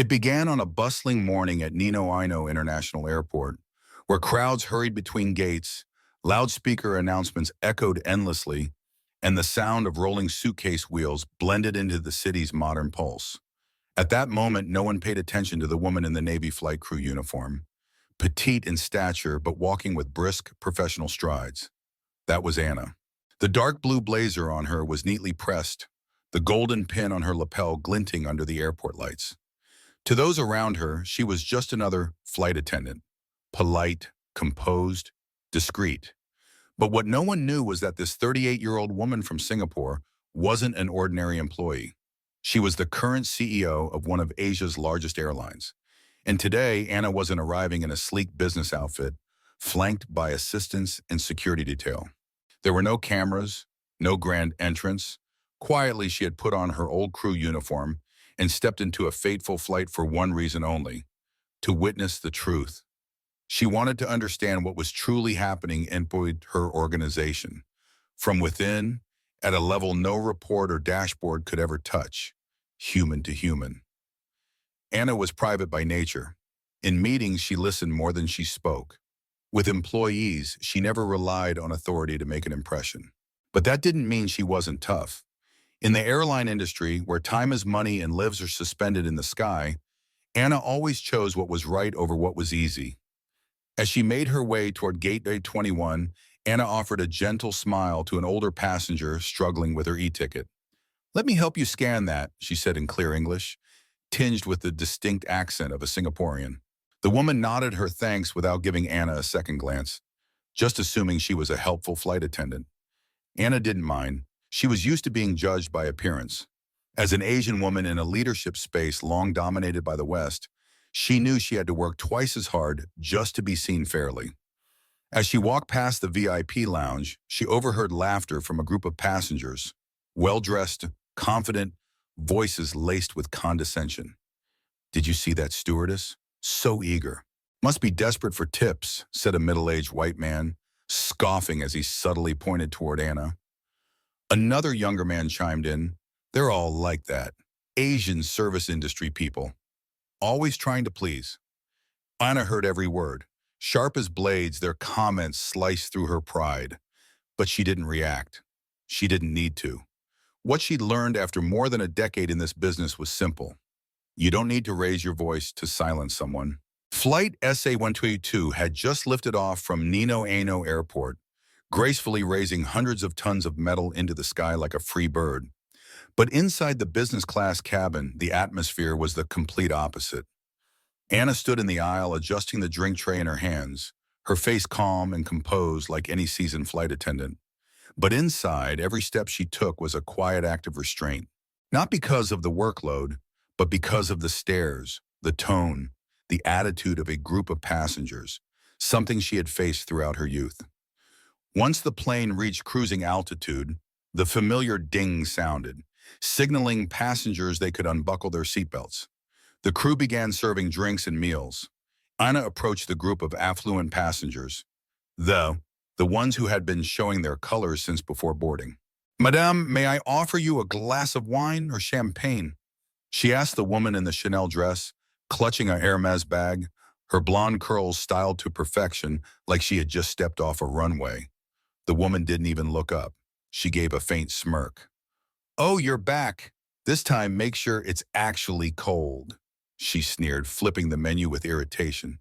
It began on a bustling morning at Ninoino International Airport, where crowds hurried between gates, loudspeaker announcements echoed endlessly, and the sound of rolling suitcase wheels blended into the city's modern pulse. At that moment, no one paid attention to the woman in the Navy flight crew uniform, petite in stature but walking with brisk, professional strides. That was Anna. The dark blue blazer on her was neatly pressed, the golden pin on her lapel glinting under the airport lights. To those around her, she was just another flight attendant, polite, composed, discreet. But what no one knew was that this 38-year-old woman from Singapore wasn't an ordinary employee. She was the current CEO of one of Asia's largest airlines. And today, Anna wasn't arriving in a sleek business outfit, flanked by assistants and security detail. There were no cameras, no grand entrance. Quietly, she had put on her old crew uniform and stepped into a fateful flight for one reason only: to witness the truth. She wanted to understand what was truly happening inside her organization, from within, at a level no report or dashboard could ever touch, human to human. Anna was private by nature. In meetings, she listened more than she spoke. With employees, she never relied on authority to make an impression. But that didn't mean she wasn't tough. In the airline industry, where time is money and lives are suspended in the sky, Anna always chose what was right over what was easy. As she made her way toward Gateway 21, Anna offered a gentle smile to an older passenger struggling with her e-ticket. "Let me help you scan that," she said in clear English, tinged with the distinct accent of a Singaporean. The woman nodded her thanks without giving Anna a second glance, just assuming she was a helpful flight attendant. Anna didn't mind. She was used to being judged by appearance. As an Asian woman in a leadership space long dominated by the West, she knew she had to work twice as hard just to be seen fairly. As she walked past the VIP lounge, she overheard laughter from a group of passengers, well-dressed, confident, voices laced with condescension. "Did you see that stewardess? So eager. Must be desperate for tips," said a middle-aged white man, scoffing as he subtly pointed toward Anna. Another younger man chimed in. "They're all like that. Asian service industry people. Always trying to please." Anna heard every word. Sharp as blades, their comments sliced through her pride. But she didn't react. She didn't need to. What she'd learned after more than a decade in this business was simple. You don't need to raise your voice to silence someone. Flight SA-122 had just lifted off from Ninoino Airport, gracefully raising hundreds of tons of metal into the sky like a free bird. But inside the business class cabin, the atmosphere was the complete opposite. Anna stood in the aisle adjusting the drink tray in her hands, her face calm and composed like any seasoned flight attendant. But inside, every step she took was a quiet act of restraint. Not because of the workload, but because of the stares, the tone, the attitude of a group of passengers, something she had faced throughout her youth. Once the plane reached cruising altitude, the familiar ding sounded, signaling passengers they could unbuckle their seatbelts. The crew began serving drinks and meals. Anna approached the group of affluent passengers, the ones who had been showing their colors since before boarding. "Madame, may I offer you a glass of wine or champagne?" she asked the woman in the Chanel dress, clutching a Hermes bag, her blonde curls styled to perfection like she had just stepped off a runway. The woman didn't even look up. She gave a faint smirk. "Oh, you're back. This time make sure it's actually cold," she sneered, flipping the menu with irritation.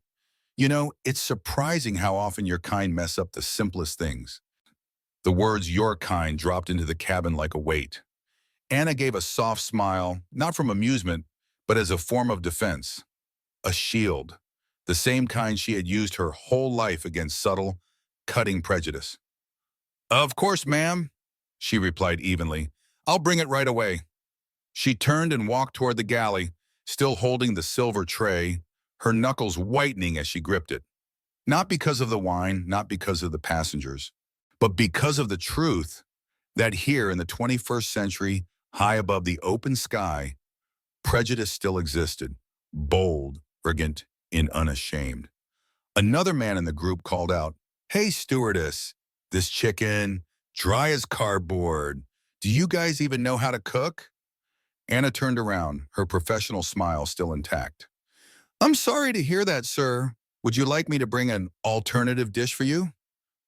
"You know, it's surprising how often your kind mess up the simplest things." The words "your kind" dropped into the cabin like a weight. Anna gave a soft smile, not from amusement, but as a form of defense. A shield, the same kind she had used her whole life against subtle, cutting prejudice. "Of course, ma'am," she replied evenly. "I'll bring it right away." She turned and walked toward the galley, still holding the silver tray, her knuckles whitening as she gripped it. Not because of the wine, not because of the passengers, but because of the truth that here in the 21st century, high above the open sky, prejudice still existed, bold, arrogant, and unashamed. Another man in the group called out, "Hey, stewardess, this chicken, dry as cardboard. Do you guys even know how to cook?" Anna turned around, her professional smile still intact. I'm sorry to hear that, sir. Would you like me to bring an alternative dish for you?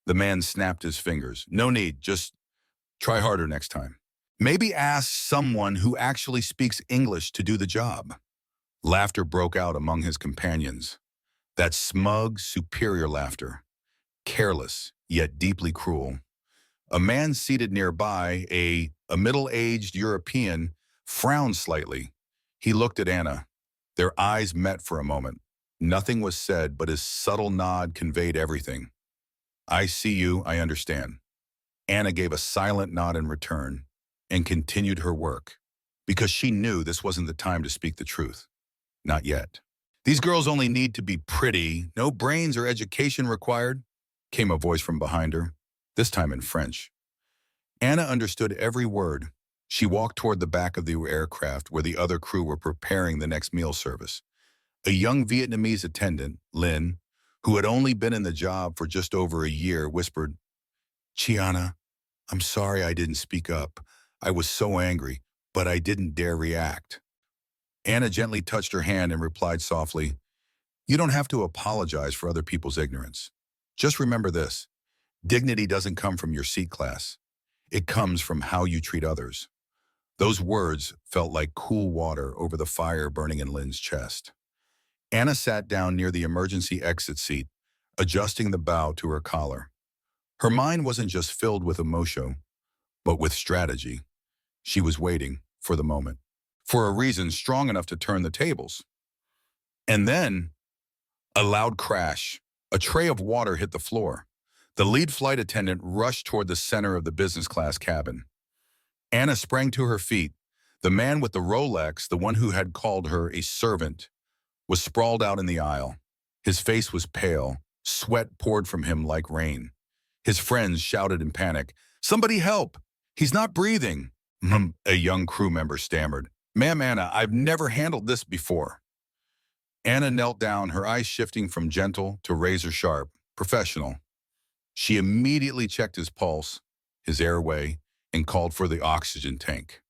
The man snapped his fingers. No need, just try harder next time. Maybe ask someone who actually speaks English to do the job. Laughter broke out among his companions. That smug, superior laughter. Careless, yet deeply cruel. A man seated nearby, a middle-aged European, frowned slightly. He looked at Anna. Their eyes met for a moment. Nothing was said, but his subtle nod conveyed everything. I see you, I understand. Anna gave a silent nod in return and continued her work, because she knew this wasn't the time to speak the truth. Not yet. These girls only need to be pretty, no brains or education required, came a voice from behind her, this time in French. Anna understood every word. She walked toward the back of the aircraft where the other crew were preparing the next meal service. A young Vietnamese attendant, Lin, who had only been in the job for just over a year, whispered, Chiana, I'm sorry I didn't speak up. I was so angry, but I didn't dare react. Anna gently touched her hand and replied softly, You don't have to apologize for other people's ignorance. Just remember this, dignity doesn't come from your seat class. It comes from how you treat others. Those words felt like cool water over the fire burning in Lynn's chest. Anna sat down near the emergency exit seat, adjusting the bow to her collar. Her mind wasn't just filled with emotion, but with strategy. She was waiting for the moment, for a reason strong enough to turn the tables. And then, a loud crash. A tray of water hit the floor. The lead flight attendant rushed toward the center of the business class cabin. Anna sprang to her feet. The man with the Rolex, the one who had called her a servant, was sprawled out in the aisle. His face was pale. Sweat poured from him like rain. His friends shouted in panic, Somebody help! He's not breathing. A young crew member stammered. Ma'am, Anna, I've never handled this before. Anna knelt down, her eyes shifting from gentle to razor-sharp, professional. She immediately checked his pulse, his airway, and called for the oxygen tank.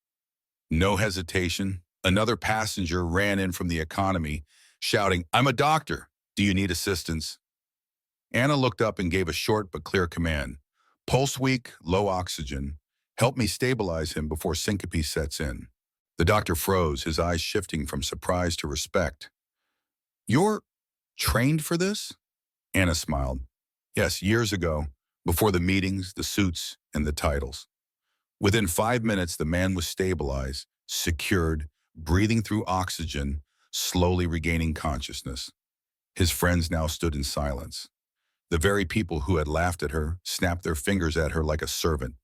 No hesitation, another passenger ran in from the economy, shouting, I'm a doctor. Do you need assistance? Anna looked up and gave a short but clear command. Pulse weak, low oxygen. Help me stabilize him before syncope sets in. The doctor froze, his eyes shifting from surprise to respect. You're trained for this? Anna smiled. Yes, years ago, before the meetings, the suits, and the titles. Within 5 minutes, the man was stabilized, secured, breathing through oxygen, slowly regaining consciousness. His friends now stood in silence. The very people who had laughed at her snapped their fingers at her like a servant.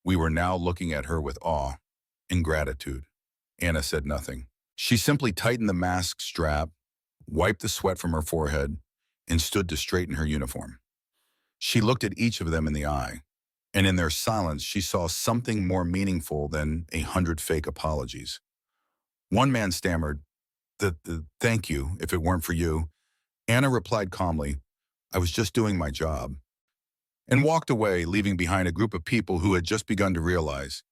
We were now looking at her with awe and gratitude. Anna said nothing. She simply tightened the mask strap, wiped the sweat from her forehead, and stood to straighten her uniform. She looked at each of them in the eye, and in their silence she saw something more meaningful than 100 fake apologies. One man stammered, Thank you, if it weren't for you. Anna replied calmly, I was just doing my job, and walked away, leaving behind a group of people who had just begun to realize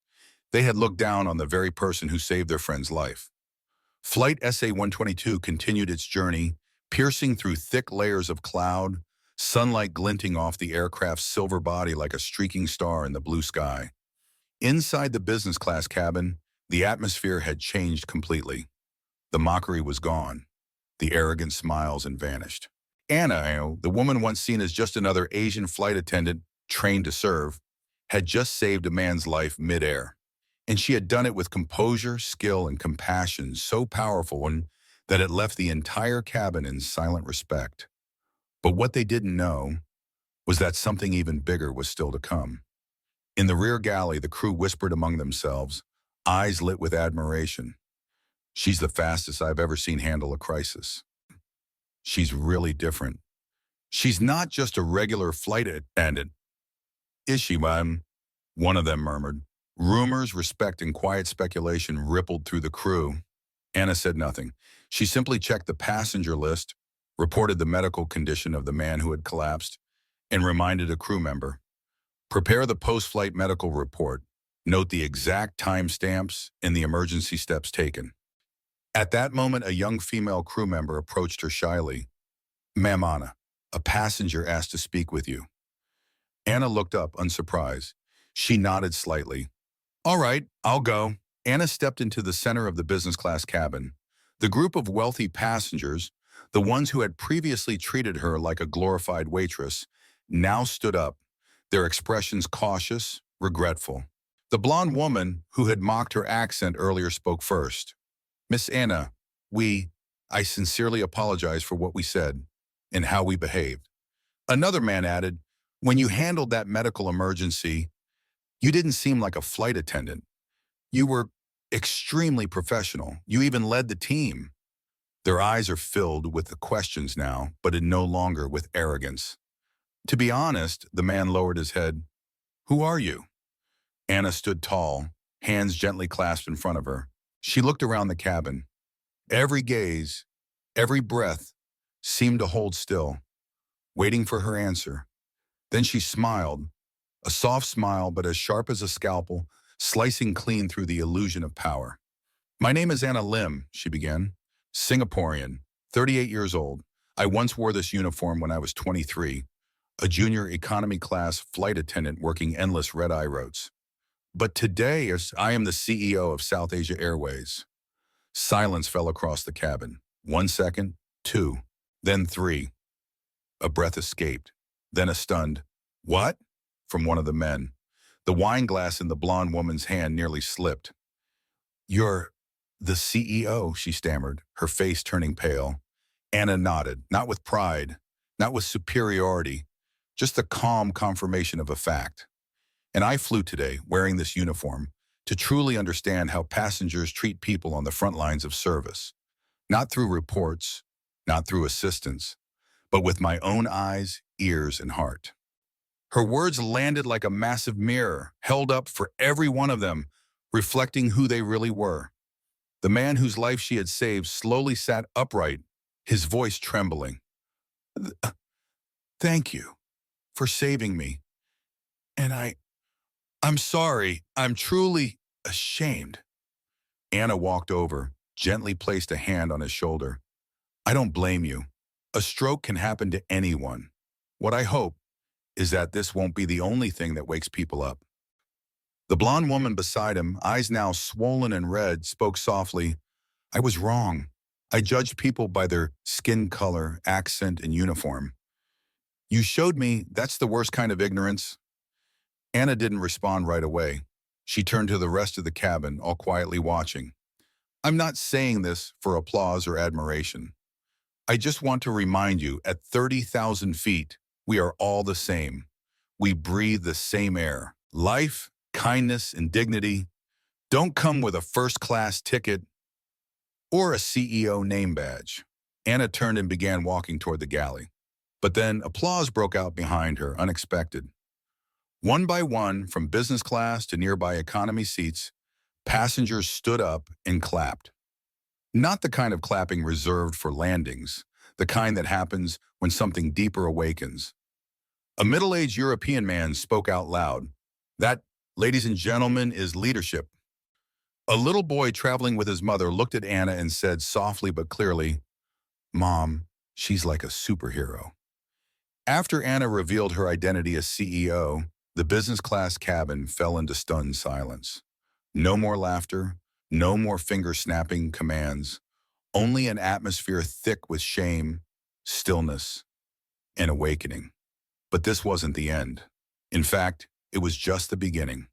they had looked down on the very person who saved their friend's life. Flight SA-122 continued its journey, piercing through thick layers of cloud, sunlight glinting off the aircraft's silver body like a streaking star in the blue sky. Inside the business class cabin, the atmosphere had changed completely. The mockery was gone. The arrogant smiles had vanished. Anna, the woman once seen as just another Asian flight attendant trained to serve, had just saved a man's life midair. And she had done it with composure, skill, and compassion so powerful that it left the entire cabin in silent respect. But what they didn't know was that something even bigger was still to come. In the rear galley, the crew whispered among themselves, eyes lit with admiration. She's the fastest I've ever seen handle a crisis. She's really different. She's not just a regular flight attendant. Is she, ma'am? One of them murmured. Rumors, respect, and quiet speculation rippled through the crew. Anna said nothing. She simply checked the passenger list, reported the medical condition of the man who had collapsed, and reminded a crew member, prepare the post-flight medical report. Note the exact timestamps and the emergency steps taken. At that moment, a young female crew member approached her shyly. "Ma'am Anna, a passenger asked to speak with you." Anna looked up, unsurprised. She nodded slightly. "All right, I'll go." Anna stepped into the center of the business class cabin. The group of wealthy passengers, the ones who had previously treated her like a glorified waitress, now stood up, their expressions cautious, regretful. The blonde woman, who had mocked her accent earlier, spoke first. "Miss Anna, I sincerely apologize for what we said and how we behaved." Another man added, "When you handled that medical emergency, you didn't seem like a flight attendant. You were extremely professional. You even led the team." Their eyes are filled with the questions now, but no longer with arrogance. "To be honest," the man lowered his head, "who are you?" Anna stood tall, hands gently clasped in front of her. She looked around the cabin. Every gaze, every breath seemed to hold still, waiting for her answer. Then she smiled, a soft smile but as sharp as a scalpel, slicing clean through the illusion of power. "My name is Anna Lim," she began. "Singaporean, 38 years old. I once wore this uniform when I was 23, a junior economy class flight attendant working endless red-eye routes. But today, I am the CEO of South Asia Airways." Silence fell across the cabin. 1 second, 2, then 3. A breath escaped, then a stunned, "What?" from one of the men. The wine glass in the blonde woman's hand nearly slipped. "You're the CEO," she stammered, her face turning pale. Anna nodded, not with pride, not with superiority, just the calm confirmation of a fact. "And I flew today, wearing this uniform, to truly understand how passengers treat people on the front lines of service. Not through reports, not through assistance, but with my own eyes, ears, and heart." Her words landed like a massive mirror, held up for every one of them, reflecting who they really were. The man whose life she had saved slowly sat upright, his voice trembling. "Thank you for saving me. And I'm sorry. I'm truly ashamed." Anna walked over, gently placed a hand on his shoulder. "I don't blame you. A stroke can happen to anyone. What I hope is that this won't be the only thing that wakes people up." The blonde woman beside him, eyes now swollen and red, spoke softly. "I was wrong. I judged people by their skin color, accent, and uniform. You showed me that's the worst kind of ignorance." Anna didn't respond right away. She turned to the rest of the cabin, all quietly watching. "I'm not saying this for applause or admiration. I just want to remind you, at 30,000 feet, we are all the same. We breathe the same air. Life, kindness, and dignity don't come with a first-class ticket or a CEO name badge." Anna turned and began walking toward the galley. But then applause broke out behind her, unexpected. One by one, from business class to nearby economy seats, passengers stood up and clapped. Not the kind of clapping reserved for landings, the kind that happens when something deeper awakens. A middle-aged European man spoke out loud. "That, ladies and gentlemen, is leadership." A little boy traveling with his mother looked at Anna and said softly but clearly, "Mom, she's like a superhero." After Anna revealed her identity as CEO, the business class cabin fell into stunned silence. No more laughter, no more finger-snapping commands, only an atmosphere thick with shame, stillness, and awakening. But this wasn't the end. In fact, it was just the beginning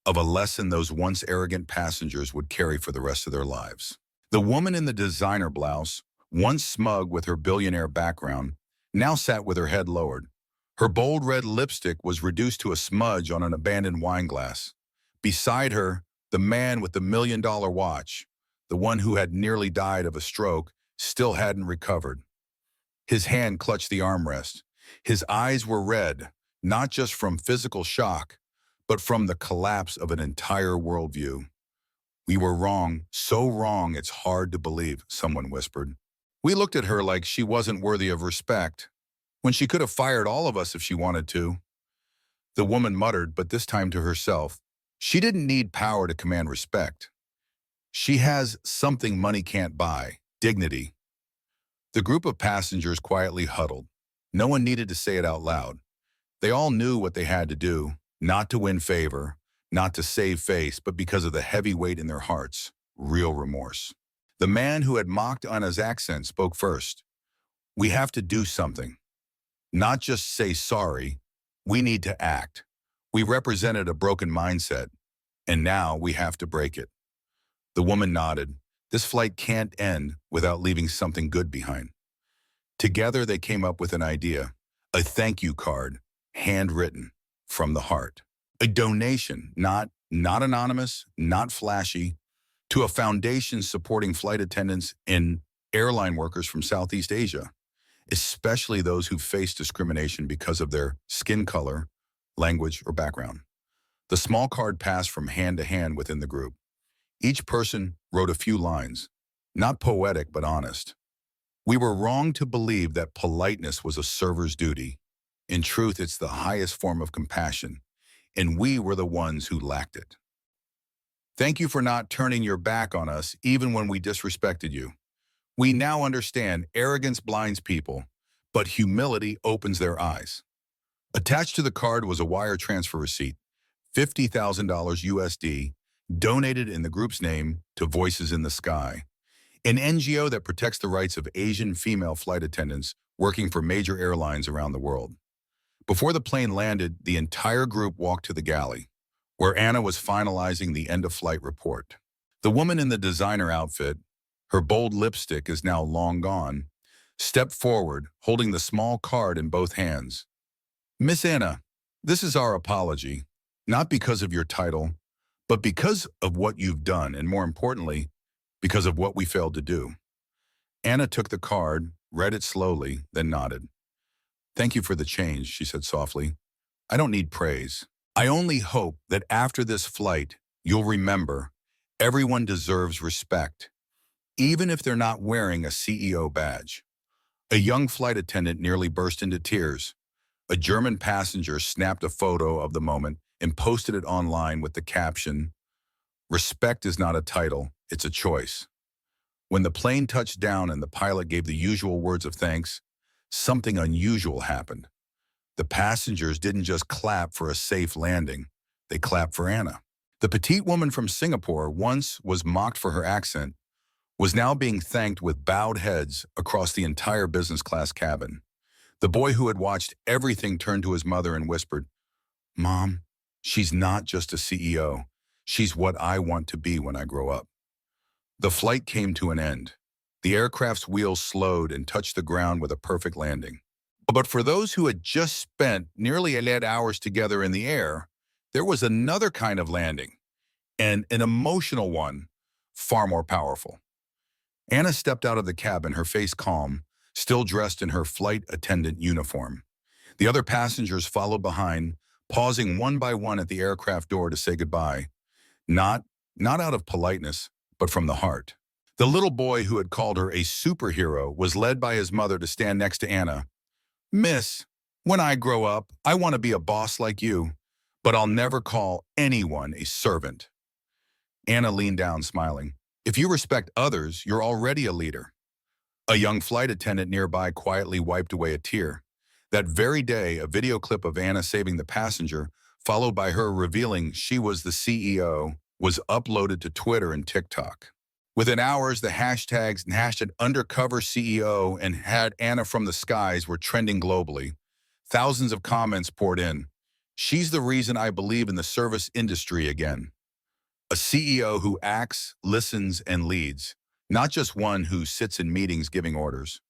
of a lesson those once arrogant passengers would carry for the rest of their lives. The woman in the designer blouse, once smug with her billionaire background, now sat with her head lowered. Her bold red lipstick was reduced to a smudge on an abandoned wine glass. Beside her, the man with the $1 million watch, the one who had nearly died of a stroke, still hadn't recovered. His hand clutched the armrest. His eyes were red, not just from physical shock, but from the collapse of an entire worldview. "We were wrong, so wrong it's hard to believe," someone whispered. "We looked at her like she wasn't worthy of respect, when she could have fired all of us if she wanted to." The woman muttered, but this time to herself, She didn't need power to command respect. She has something money can't buy, dignity. The group of passengers quietly huddled. No one needed to say it out loud. They all knew what they had to do, not to win favor, not to save face, but because of the heavy weight in their hearts, real remorse. The man who had mocked Anna's accent spoke first. We have to do something. Not just say sorry, we need to act. We represented a broken mindset, and now we have to break it. The woman nodded. This flight can't end without leaving something good behind. Together they came up with an idea, a thank you card, handwritten, from the heart. A donation, not anonymous, not flashy, to a foundation supporting flight attendants and airline workers from Southeast Asia, especially those who face discrimination because of their skin color, language, or background. The small card passed from hand to hand within the group. Each person wrote a few lines, not poetic but honest. We were wrong to believe that politeness was a server's duty. In truth, it's the highest form of compassion, and we were the ones who lacked it. Thank you for not turning your back on us even when we disrespected you. We now understand arrogance blinds people, but humility opens their eyes. Attached to the card was a wire transfer receipt, $50,000 USD, donated in the group's name to Voices in the Sky, an NGO that protects the rights of Asian female flight attendants working for major airlines around the world. Before the plane landed, the entire group walked to the galley, where Anna was finalizing the end-of-flight report. The woman in the designer outfit, her bold lipstick is now long gone, stepped forward, holding the small card in both hands. Miss Anna, this is our apology, not because of your title, but because of what you've done, and more importantly, because of what we failed to do. Anna took the card, read it slowly, then nodded. Thank you for the change, she said softly. I don't need praise. I only hope that after this flight, you'll remember everyone deserves respect, even if they're not wearing a CEO badge. A young flight attendant nearly burst into tears. A German passenger snapped a photo of the moment and posted it online with the caption, "Respect is not a title, it's a choice." When the plane touched down and the pilot gave the usual words of thanks, something unusual happened. The passengers didn't just clap for a safe landing, they clapped for Anna. The petite woman from Singapore, once was mocked for her accent, was now being thanked with bowed heads across the entire business class cabin. The boy who had watched everything turned to his mother and whispered, "Mom, she's not just a CEO. She's what I want to be when I grow up." The flight came to an end. The aircraft's wheels slowed and touched the ground with a perfect landing. But for those who had just spent nearly 8 hours together in the air, there was another kind of landing, and an emotional one, far more powerful. Anna stepped out of the cabin, her face calm, still dressed in her flight attendant uniform. The other passengers followed behind, pausing one by one at the aircraft door to say goodbye, not out of politeness, but from the heart. The little boy who had called her a superhero was led by his mother to stand next to Anna. "Miss, when I grow up, I want to be a boss like you, but I'll never call anyone a servant." Anna leaned down, smiling. "If you respect others, you're already a leader." A young flight attendant nearby quietly wiped away a tear. That very day, a video clip of Anna saving the passenger, followed by her revealing she was the CEO, was uploaded to Twitter and TikTok. Within hours, the hashtags #Undercover CEO and #Anna from the Skies were trending globally. Thousands of comments poured in. "She's the reason I believe in the service industry again." A CEO who acts, listens, and leads, not just one who sits in meetings giving orders.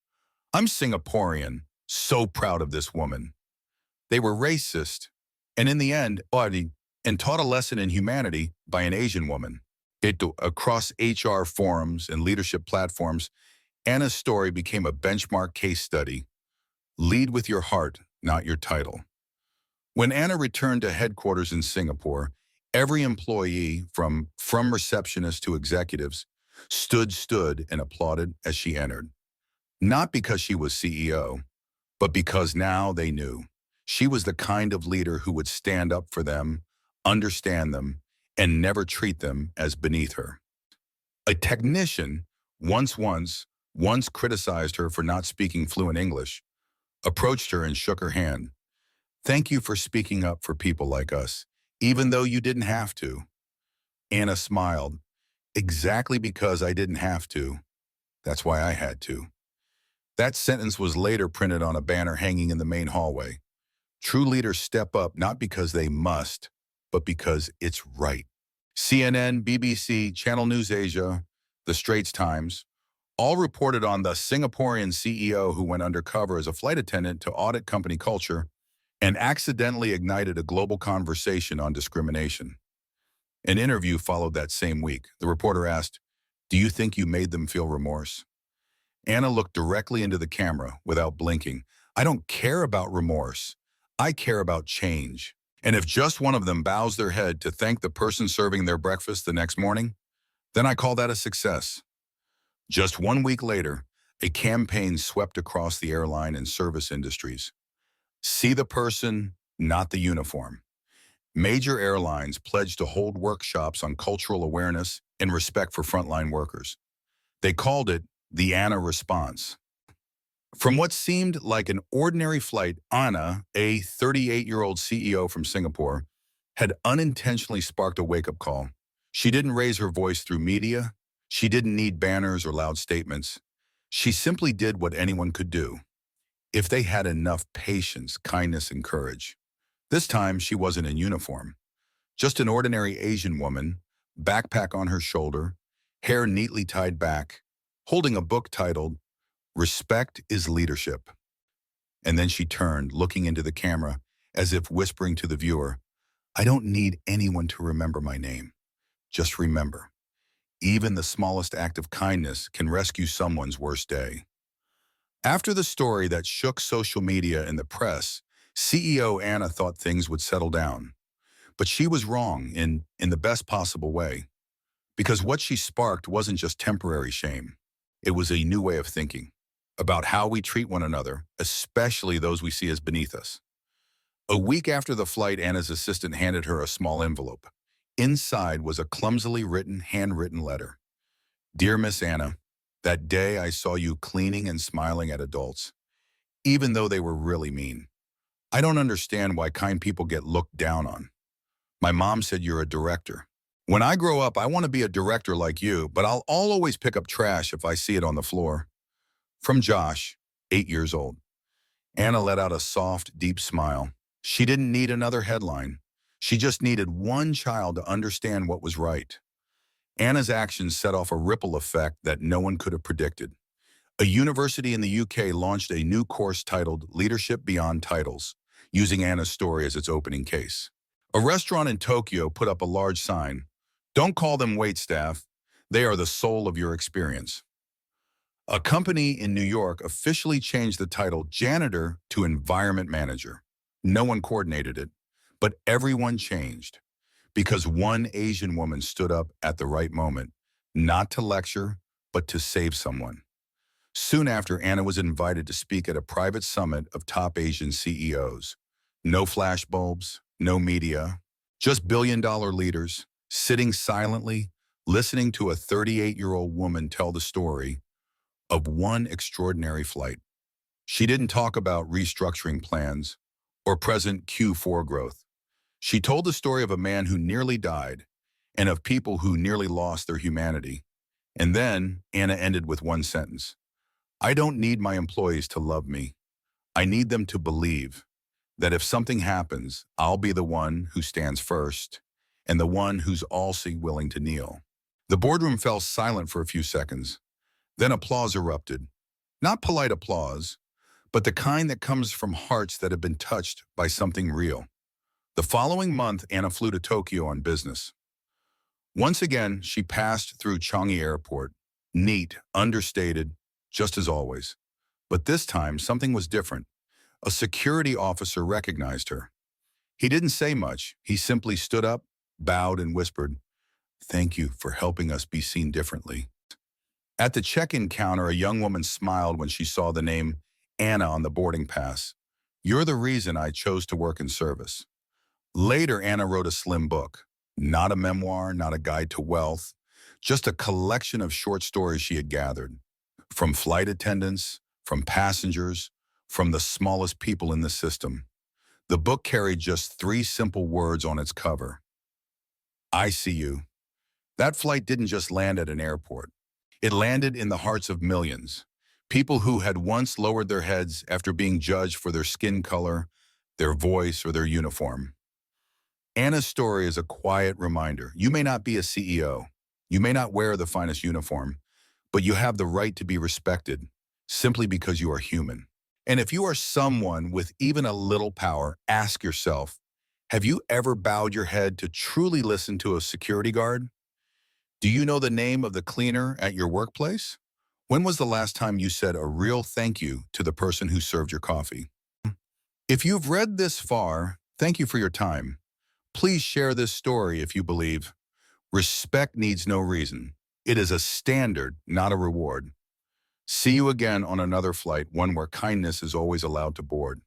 "I'm Singaporean, so proud of this woman." They were racist, and in the end, and taught a lesson in humanity by an Asian woman. Across HR forums and leadership platforms, Anna's story became a benchmark case study. Lead with your heart, not your title. When Anna returned to headquarters in Singapore, every employee, from receptionists to executives, stood and applauded as she entered. Not because she was CEO, but because now they knew she was the kind of leader who would stand up for them, understand them, and never treat them as beneath her. A technician once criticized her for not speaking fluent English, approached her and shook her hand. "Thank you for speaking up for people like us, even though you didn't have to." Anna smiled. "Exactly because I didn't have to. That's why I had to." That sentence was later printed on a banner hanging in the main hallway. True leaders step up not because they must, but because it's right. CNN, BBC, Channel News Asia, The Straits Times, all reported on the Singaporean CEO who went undercover as a flight attendant to audit company culture and accidentally ignited a global conversation on discrimination. An interview followed that same week. The reporter asked, "Do you think you made them feel remorse?" Anna looked directly into the camera without blinking. "I don't care about remorse. I care about change. And if just one of them bows their head to thank the person serving their breakfast the next morning, then I call that a success." Just 1 week later, a campaign swept across the airline and service industries. See the person, not the uniform. Major airlines pledged to hold workshops on cultural awareness and respect for frontline workers. They called it the Anna Response. From what seemed like an ordinary flight, Anna, a 38-year-old CEO from Singapore, had unintentionally sparked a wake-up call. She didn't raise her voice through media. She didn't need banners or loud statements. She simply did what anyone could do, if they had enough patience, kindness, and courage. This time, she wasn't in uniform. Just an ordinary Asian woman, backpack on her shoulder, hair neatly tied back, holding a book titled, "Respect is Leadership." And then she turned, looking into the camera, as if whispering to the viewer, "I don't need anyone to remember my name. Just remember, even the smallest act of kindness can rescue someone's worst day." After the story that shook social media and the press, CEO Anna thought things would settle down. But she was wrong in the best possible way. Because what she sparked wasn't just temporary shame. It was a new way of thinking about how we treat one another, especially those we see as beneath us. A week after the flight, Anna's assistant handed her a small envelope. Inside was a clumsily written, handwritten letter. "Dear Miss Anna, that day I saw you cleaning and smiling at adults, even though they were really mean. I don't understand why kind people get looked down on. My mom said you're a director. When I grow up, I want to be a director like you, but I'll always pick up trash if I see it on the floor." From Josh, 8 years old. Anna let out a soft, deep smile. She didn't need another headline. She just needed one child to understand what was right. Anna's actions set off a ripple effect that no one could have predicted. A university in the UK launched a new course titled Leadership Beyond Titles, using Anna's story as its opening case. A restaurant in Tokyo put up a large sign, "Don't call them waitstaff. They are the soul of your experience." A company in New York officially changed the title janitor to environment manager. No one coordinated it, but everyone changed because one Asian woman stood up at the right moment, not to lecture, but to save someone. Soon after, Anna was invited to speak at a private summit of top Asian CEOs. No flashbulbs, no media, just billion-dollar leaders sitting silently, listening to a 38-year-old woman tell the story of one extraordinary flight. She didn't talk about restructuring plans or present Q4 growth. She told the story of a man who nearly died and of people who nearly lost their humanity. And then Anna ended with one sentence. "I don't need my employees to love me. I need them to believe that if something happens, I'll be the one who stands first and the one who's also willing to kneel." The boardroom fell silent for a few seconds. Then applause erupted. Not polite applause, but the kind that comes from hearts that have been touched by something real. The following month, Anna flew to Tokyo on business. Once again, she passed through Changi Airport, neat, understated, just as always. But this time, something was different. A security officer recognized her. He didn't say much. He simply stood up, bowed, and whispered, "Thank you for helping us be seen differently." At the check-in counter, a young woman smiled when she saw the name Anna on the boarding pass. "You're the reason I chose to work in service." Later, Anna wrote a slim book, Not a memoir, not a guide to wealth, just a collection of short stories she had gathered. From flight attendants, from passengers, from the smallest people in the system. The book carried just three simple words on its cover. I see you. That flight didn't just land at an airport. It landed in the hearts of millions. People who had once lowered their heads after being judged for their skin color, their voice, or their uniform. Anna's story is a quiet reminder. You may not be a CEO. You may not wear the finest uniform, but you have the right to be respected simply because you are human. And if you are someone with even a little power, ask yourself, have you ever bowed your head to truly listen to a security guard? Do you know the name of the cleaner at your workplace? When was the last time you said a real thank you to the person who served your coffee? If you've read this far, thank you for your time. Please share this story if you believe respect needs no reason. It is a standard, not a reward. See you again on another flight, one where kindness is always allowed to board.